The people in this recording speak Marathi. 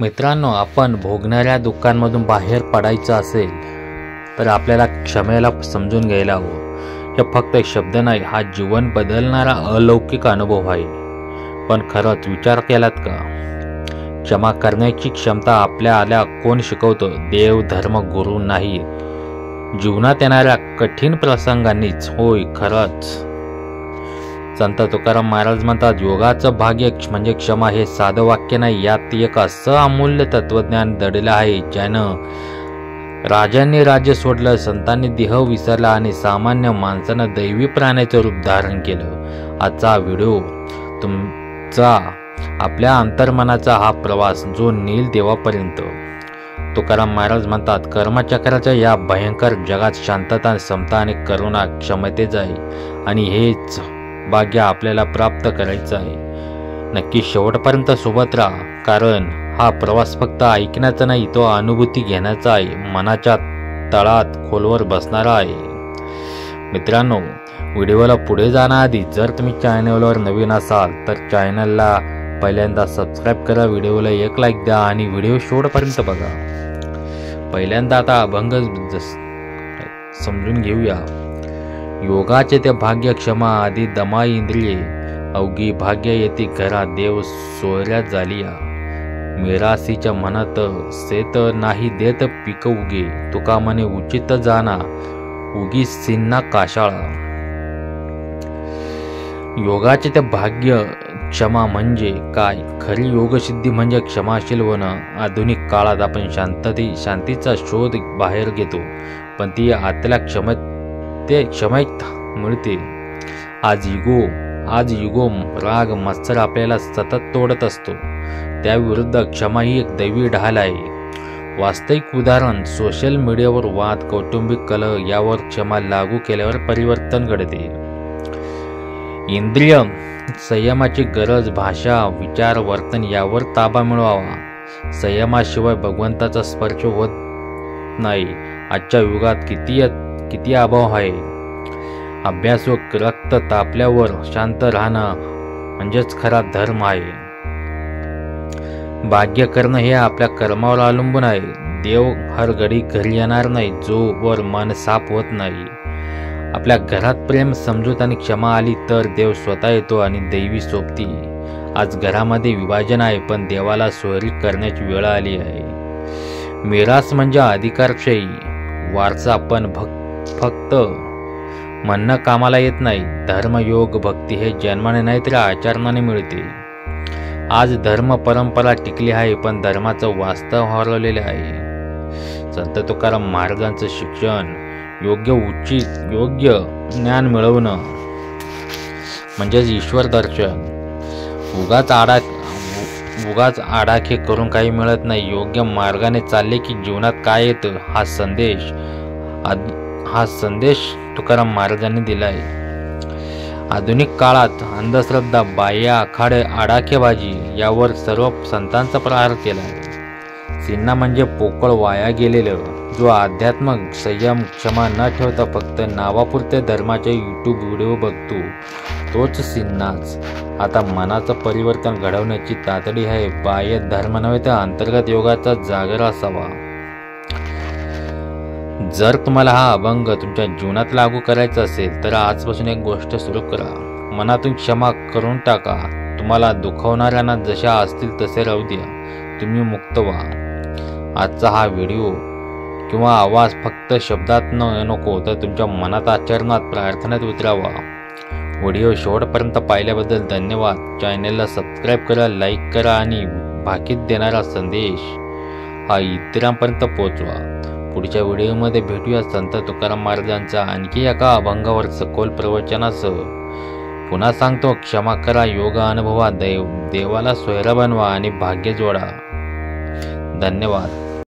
मित्रांनो, आपण भोगणाऱ्या दुःखांमधून बाहेर पडायचं असेल तर आपल्याला क्षमेला समजून घ्यायला हवं. हे फक्त एक शब्द नाही, हा जीवन बदलणारा अलौकिक अनुभव आहे. पण खरंच विचार केलात का, क्षमा करण्याची क्षमता आपल्याला कोण शिकवतं? देव, धर्म, गुरु नाही, जीवनात येणाऱ्या कठीण प्रसंगांनीच. होय, खरंच. संत तुकाराम महाराज म्हणतात, योगाचं भाग्य म्हणजे क्षमा. हे साधं वाक्य नाही, यात एक असं अमूल्य तत्वज्ञान दडलं आहे ज्यानं राजांनी राज्य सोडलं, संतांनी देह विसरला आणि सामान्य माणसानं दैवी प्राण्याचं रूप धारण केलं. आजचा व्हिडिओ तुमचा आपल्या अंतर्मनाचा हा प्रवास जो नेईल देवापर्यंत. तुकाराम महाराज म्हणतात, कर्मचक्राच्या या भयंकर जगात शांतता, समता आणि करुणा क्षमतेच आहे आणि हेच भाग्य आपल्याला प्राप्त करायचं आहे. नक्की शेवटपर्यंत सोबत राहा, कारण हा प्रवास फक्त ऐकण्याचा नाही, तो अनुभूती घेण्याचा आहे, मनाच्या तळात खोलवर बसणारा आहे. मित्रांनो, व्हिडिओला पुढे जाण्याआधी जर तुम्ही चॅनलवर नवीन असाल तर चॅनलला पहिल्यांदा सबस्क्राईब करा, व्हिडिओला एक लाईक द्या आणि व्हिडिओ शेवटपर्यंत बघा. पहिल्यांदा आता अभंग समजून घेऊया. योगाचे ते भाग्य, क्षमा आधी दमा इंद्रिये, अवघी भाग्य येते घरा, देव सोयऱ्यात झालिया. मिरासीच्या म्हणत सेत नाही देत पिक उगे, तुका म्हणे उचित जाना, उगी सिन्ना काशाळा. योगाचे ते भाग्य, क्षमा म्हणजे काय? खरी योगसिद्धी म्हणजे क्षमाशील होणं. आधुनिक काळात आपण शांतीचा शोध बाहेर घेतो, पण ती आतल्या क्षमेत मिळते. आज युगो राग मत्सर आपल्याला सतत तोडत असतो, त्याविरुद्ध क्षमा ही एक दैवी ढाल आहे. वास्तविक उदाहरण, सोशल मीडियावर वाद, कौटुंबिक कलह यावर क्षमा लागू केल्यावर परिवर्तन घडते. इंद्रिय संयमाची गरज, भाषा, विचार, वर्तन यावर ताबा मिळवावा. संयमाशिवाय भगवंताचा स्पर्श होत नाही. आजच्या युगात किती अभाव आहे. अभ्यास व रक्त तापल्यावर शांत राहणं म्हणजेच खरा धर्म आहे. भाग्य करणं हे आपल्या कर्मावर अवलंबून आहे. देव हर घडी घरी येणार नाही जोवर मन साफ होत नाही. आपल्या घरात प्रेम, समजूत आणि क्षमा आली तर देव स्वतः येतो आणि दैवी सोबती. आज घरामध्ये विभाजन आहे, पण देवाला सोयरी करण्याची वेळ आली आहे. मिरास म्हणजे अधिकारशाही, वारसा पण फक्त म्हणणं कामाला येत नाही. धर्म, योग, भक्ती हे जन्माने नाही तर आचरणाने मिळते. आज धर्म परंपरा टिकली आहे, पण धर्माचं वास्तव हरवलेले आहे. संत तुकाराम महाराजांचं शिक्षण, योग्य ज्ञान मिळवणं म्हणजेच ईश्वर दर्शन. उगाच आडाखे करून काही मिळत नाही. योग्य मार्गाने चालले की जीवनात काय येतं हा संदेश तुकाराम महाराजांनी दिलाय. आधुनिक काळात अंधश्रद्धा, बाह्य आखाडे, आडाखेबाजी यावर सर्व संतांचा प्रहार केलाय. सिन्ना म्हणजे पोकळ वाया गेलेलं. जो आध्यात्मिक संयम, क्षमा न ठेवता फक्त नावापुरते धर्माचे यूट्यूब व्हिडिओ बघतो तोच सिन्नाच. आता मनाचं परिवर्तन घडवण्याची तातडी आहे. बाह्य धर्म नव्हे तर अंतर्गत योगाचा जागर असावा. जर तुम्हाला हा अभंग तुमच्या जीवनात लागू करायचा असेल तर आजपासून एक गोष्ट सुरू करा. मनातून क्षमा करून टाका. तुम्हाला दुखवणाऱ्यांना जशा असतील तसे राहू द्या. तुम्ही मुक्त व्हा. आजचा हा व्हिडिओ किंवा आवाज फक्त शब्दात नको तर तुमच्या मनात, आचरणात, प्रार्थनेत उतरावा. व्हिडिओ शेवटपर्यंत पाहिल्याबद्दल धन्यवाद. चॅनलला सबस्क्राईब करा, लाईक करा आणि भाकीत देणारा संदेश हा इतरांपर्यंत पोहोचवा. पुढच्या व्हिडिओमध्ये भेटूया संत तुकाराम महाराजांच्या आणखी एका अभंगावर सखोल प्रवचनासह. पुन्हा सांगतो, क्षमा करा, योग अनुभवा, देवाला सोयरा बनवा आणि भाग्य जोडा. धन्यवाद.